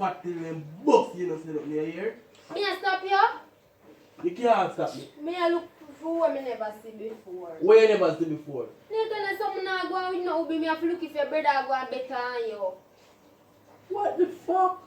fat till them bust, you know, sit up near here. Me a stop you? You can't stop me. Me a look for what me never see before. Where you never see before? Later on, someone not go with no be me have to look if your brother go better than you. What the fuck?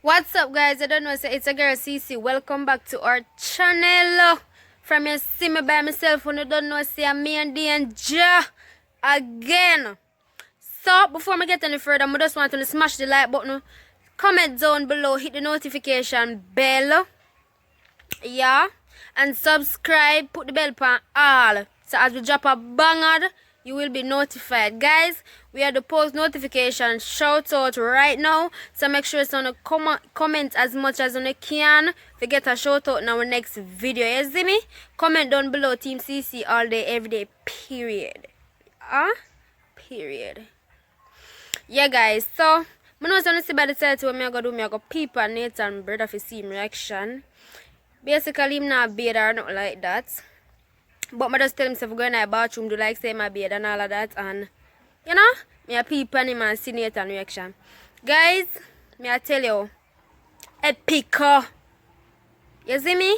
What's up, guys? I don't know, so it's a girl CC. Welcome back to our channel. From you see me by myself, when you don't know, see me and Danger again. So before I get any further, I just want to smash the like button, comment down below, hit the notification bell, yeah, and subscribe. Put the bell on all, so as we drop a banger, you will be notified. Guys, we are the post notification shout out right now, so make sure it's on a comment as much as you can to get a shout out in our next video. You see me? Comment down below, Team CC all day every day, period. Period. Yeah, guys, so I know something by the title what I go do. I go peep on Nathan brother for see him reaction. Basically, I'm not bad or not like that. But I just tell himself go in the bathroom, do like say my bed and all of that, and you know, me a peep on him and see Nathan reaction. Guys, me I tell you, epic. You see me?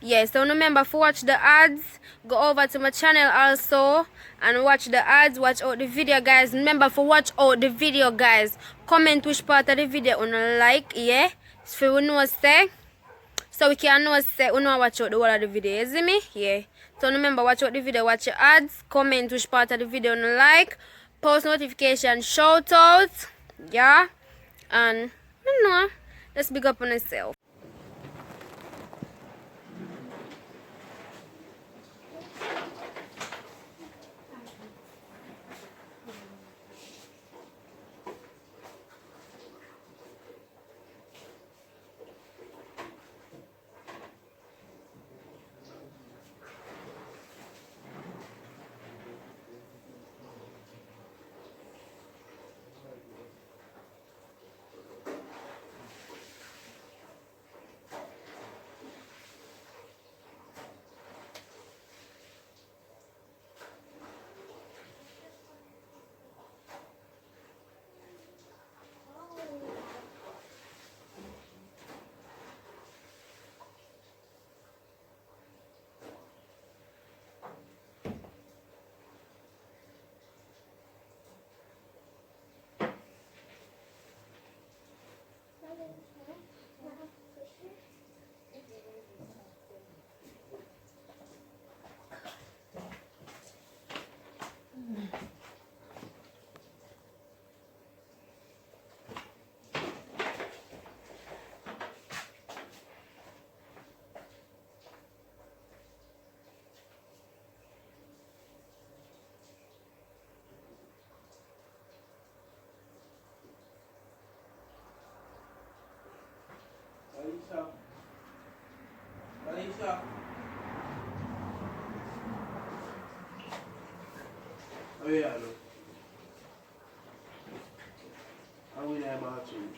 Yes, so remember to watch the ads, go over to my channel also and watch the ads, watch out the video, guys. Remember to watch out the video, guys. Comment which part of the video you like, yeah, so we know say, so we can know say we know watch out the whole of the video, you see me? Yeah. So remember, watch out the video, watch your ads, comment which part of the video you like, post notification, shout out, yeah, and you know, let's big up on yourself. Malaysia. Oh yeah, look. I'm in there marching.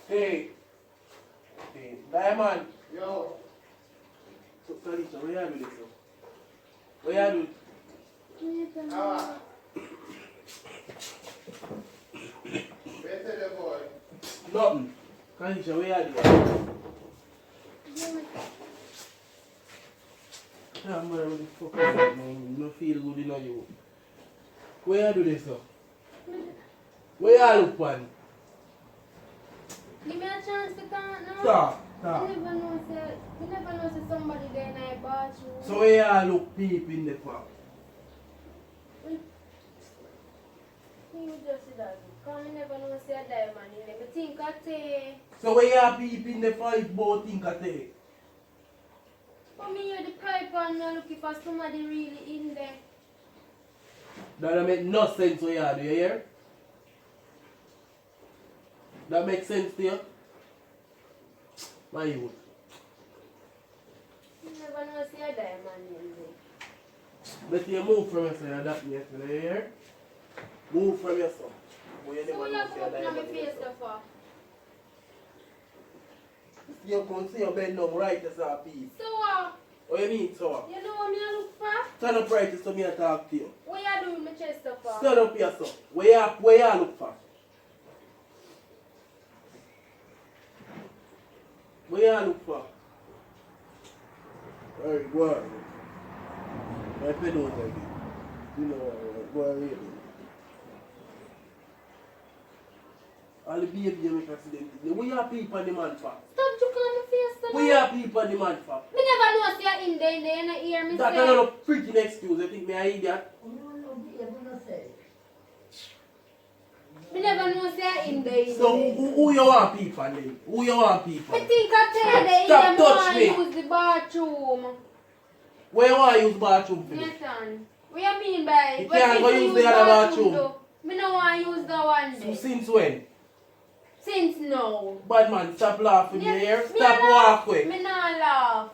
Hey, Diamond. Yo. So, Talisha, what you do this? What you do? Better the boy. Nothing. Talisha, what you do? I'm gonna really fuck up, man. You don't feel good enough, you. Where you do this, sir? Where you look, man? Give me a chance to talk now. Talk. You never know say somebody there in the bathroom. So where you look peeping the fuck? You just see that. Because you never know say a diamond in there. But think I take. So where you peeping the five boat think I take? For me, you're the pipe and I'm looking for somebody really in there. That don't make no sense what you do, you hear? That makes sense to you? My youth. You never know say a diamond in there. But you move from yourself, that me, you hear? Move from yourself. Boy, you So never what you know come say a up in my diamond in face yourself. for? you can see your bend down right as a piece. So what? What you mean, so? You know what me I look for? Stand up right so me I talk to you. What you do with my chest up for? Stand up here, so. Where you look for? Where you look for? Alright, go on. My pen out again. You know what, go on read it. All the baby you make accident. Where you peep on the man for? Stop joking on my face, son. Where you peep on the man for? Me never know if you're in there, you don't hear me That's say. not a freaking excuse. You think me an idiot? Me never know if you're in there. So who you want peep on then? Who you want peep I on? think I tell you that Stop you touch want me. to use the bathroom. Where you want to use bathroom for? Nathan, what you mean by You what can't go people use the other bathroom. though? Me no want to use the one So there. since when? Since now. Bad man, stop laughing Yeah, me here. me Stop laugh. walk away. Me not laugh.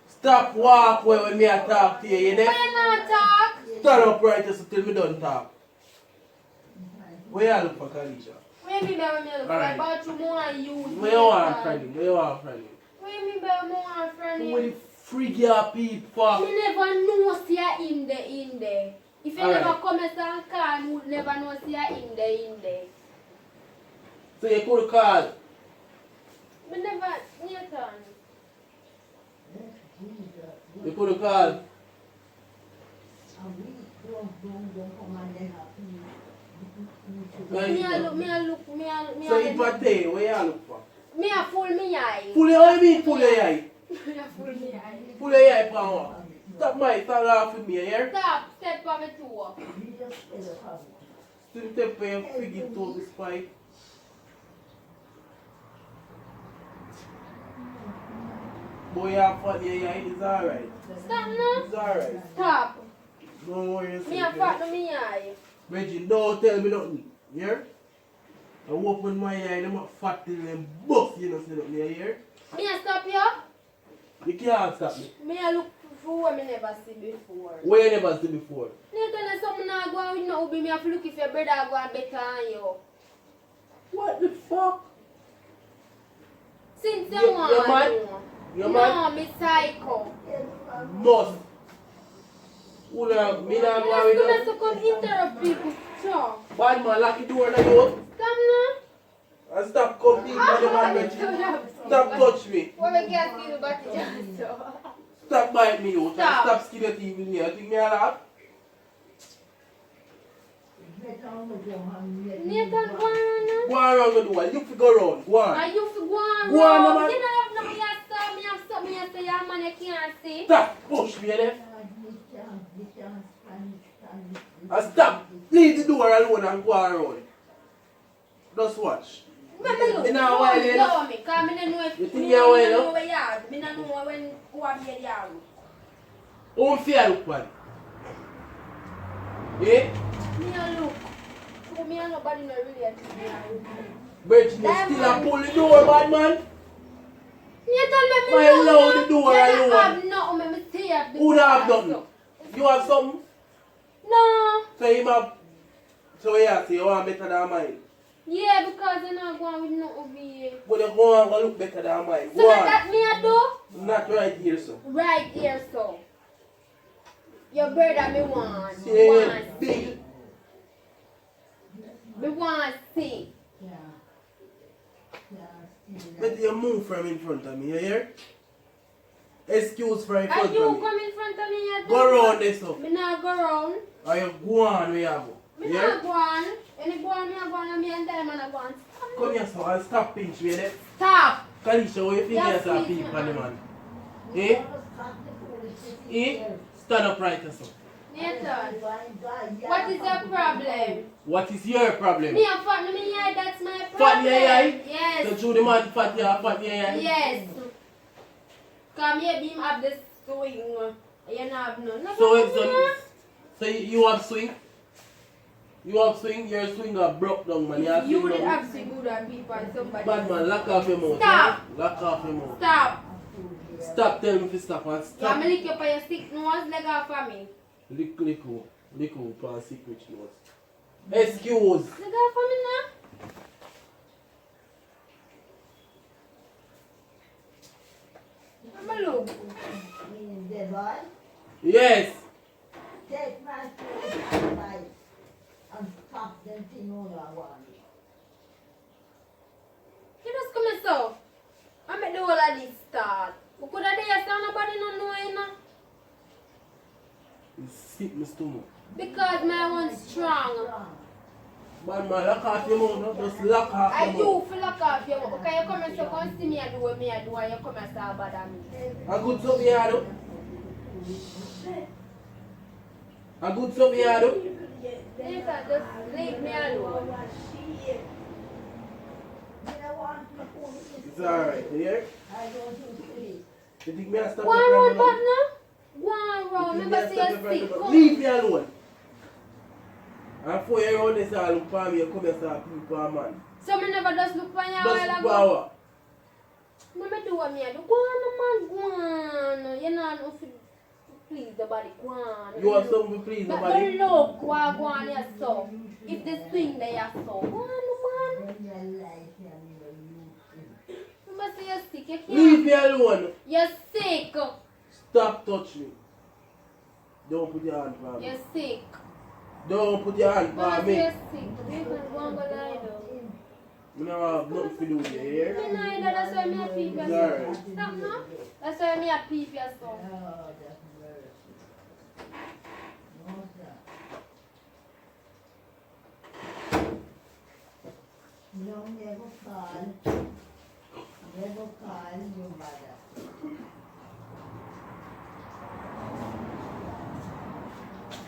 Stop walk away when me a talk to you. You Why there? you not talk? Stand up right so till me done talk. Where you look for Kalisha? What you mean by when me look for Alright. bathroom I want to use? Where you want Nathan? friendly? Where you want friendly? What you mean by me want friendly? Where the freak you peep for? Me never know see you in there. If you Alright. never come and call, you would never know see you in there. So you could call. Me never, Nathan. You could call. Me a look. So if I tell you, where you look for? Me a fool me eye. Pull your eye, mean pull your eye. Me a fool me eye. Pull your eye, power. Stop my stop laughing me here. Stop, step on me toe. Still step on your figure to this pipe. Boy, you have fun here, yeah, it's alright. Stop now. It's alright. Stop. Don't worry Me a yourself. fat to me eye. Reggie, don't tell me nothing. Here? I open my eye and I'm a fat till them bust, you know, see nothing here. Me a stop you. You can't stop me. Me a look for what me never see before. Where you never see before. Nathan, there's something not going with no be me have to look if your brother go and better than you. What the fuck? Since You- you want you're mad? to. You No, man me psycho. must. Who not, me not go Let's with let's that. come interrupt people. Talk. Bad man, lock the door now you. Stop now. And stop competing with the man, Reggie. Stop touch me. What we get you about the so. Stop bite me out. Stop. Stop skin your teeth in here. You think me a laugh? Nathan, go on. Go around the door. You fi go round. Go on. Are you for going Go on, wrong? man. You don't have no me have something you say, your man you can't see. Stop. Push me there. And stop. Leave the door alone and go around. Just watch. Remember, look, You know why then? blow me, because I don't know if You think me you're don't well, know no? where you are. Me don't know when who are here the yard. Who fear look man? Eh? Me a look. So me and nobody no relate to me. Bridge, you still a pull the door, bad man? You tell me Why look, allow no? the door You don't alone? have nothing, me stay at the Who don't have door, nothing? You have something? No. So him have. So yeah, so you want better than mine. Yeah, because you're not going with no over here. But you go on and look better than mine. So Go on. that me a do? Not right here, so. Right here, so. Your brother me want. See, Want big. see. Me want see. But you move from in front of me, you hear? Excuse for in Are front you of me. come in front of me yet? Go round this up. Me not go round. Or you go on where you go. Me You not hear? go on. Any go on, me a go on, and me and them and I go on. Come here, so and stop pinch me there. Stop. Kalisha, what you think Yeah, you are please, people on the man? man. Eh? Eh? Stand up right and so. Nathan, what is your problem? What is your problem? Me a fat in my eye, that's my problem. Fat in your eye? Yes. So through the man fat you are fat in your eye? Yes. Come here, beam have this swing. You don't have none. No, So, no, so, no. so you have swing? You have swing? Your swing are broke down, man. You have You swing would down. have to good at people and somebody. Bad man, lock off your mouth. Stop. Lock off your mouth. Stop. Stop telling me to stop and Yeah, stop. me lick you for your stick nose, leg off of me. Lick who? Lick who? Pass secret nose. Excuse. Leg off of me now. Yes. Take my food and pop them thing all I want. You just come here, so. I make the whole of this start. We could have there, so nobody don't know, you know. You sick my stomach. Because my one's strong. Man, lock off your mouth, no? Just lock off I your do mouth. feel like off you, because you come and say, come see me and do what me I do, and you come and say bad at me. A good something you do? A good something you do? Listen, just leave me alone. It's alright, you hear? I don't do this. You think me I stop One your round, problem? partner. One round. You think me Remember, I say stop you're your sick. problem? Come. Leave me alone. And before you run this all look for me, you come here and start people, man. So me never just look for you a Just while ago. power. No, me do what me I do. Go on, man, go on. You know, no fi please the body. Go on. You want something to please But nobody? don't look, go on, yes, so. If the swing there, yes, so. Go on, man. Remember, say you're sick. You can't. Leave me alone. You're sick. Stop touching me. Don't put your hand on me. You're sick. Don't put your hand Remember, on say me. you're sick. You can go and go lie down. You don't have nothing to do with you, you hear? Me neither, that's why me a peep your Sorry. son. Stop now. That's why me a peep your son. Oh, that's mercy. No, sir. No, never call. Never call your mother.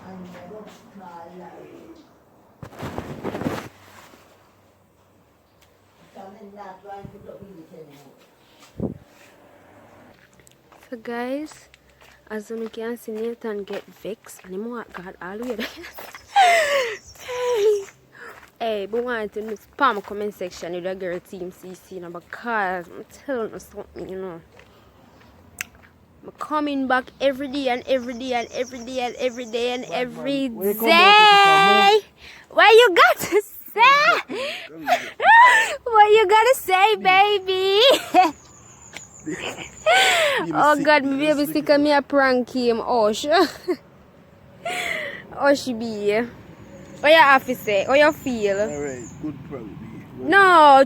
I never call her. Coming that one to the village anymore. So guys, as you can see, Nathan get vexed and him want God all the way there. Hey, but want to know spam comment section with the girl team CC, you know, because I'm telling you something, you know. I'm coming back every day and every day and every day and every day and every day. What you got to say? What you gotta say, baby? Oh God, my baby sick of me a prank him. Oh, sure. Oh, she be. What you have to say? What you feel? Alright, good prank, B. No,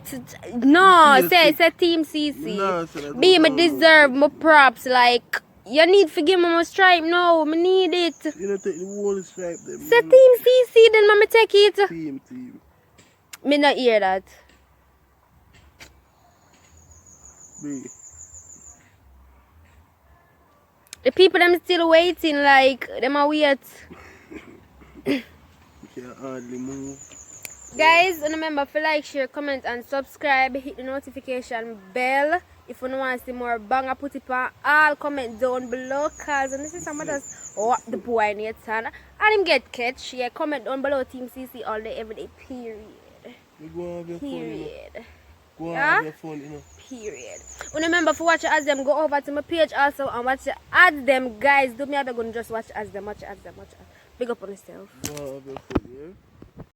no, Feel say sick. it's a team CC. No, so that's B, not me how deserve my props. Like, you need to give me my stripe. No, me need it. You don't take the whole stripe them. Say team CC, then me take it. Team. Me not hear that. B. The people them still waiting, like, them are wait. You can't hardly move. Guys, remember to like, share, comment, and subscribe. Hit the notification bell. If you want to see more banger, put it on all, comment down below. Cause this is some of us what the boy Nathan and him get catch. Yeah, comment down below Team CC all day, every day. Period. You go and have your fun, you know. Period. Go and Yeah? have your fun, you know. Period. And remember for watch as them, go over to my page also and watch ads them, guys. Do me have a good just watch as them, watch as them. Big up on yourself. Go and have your fun, yeah?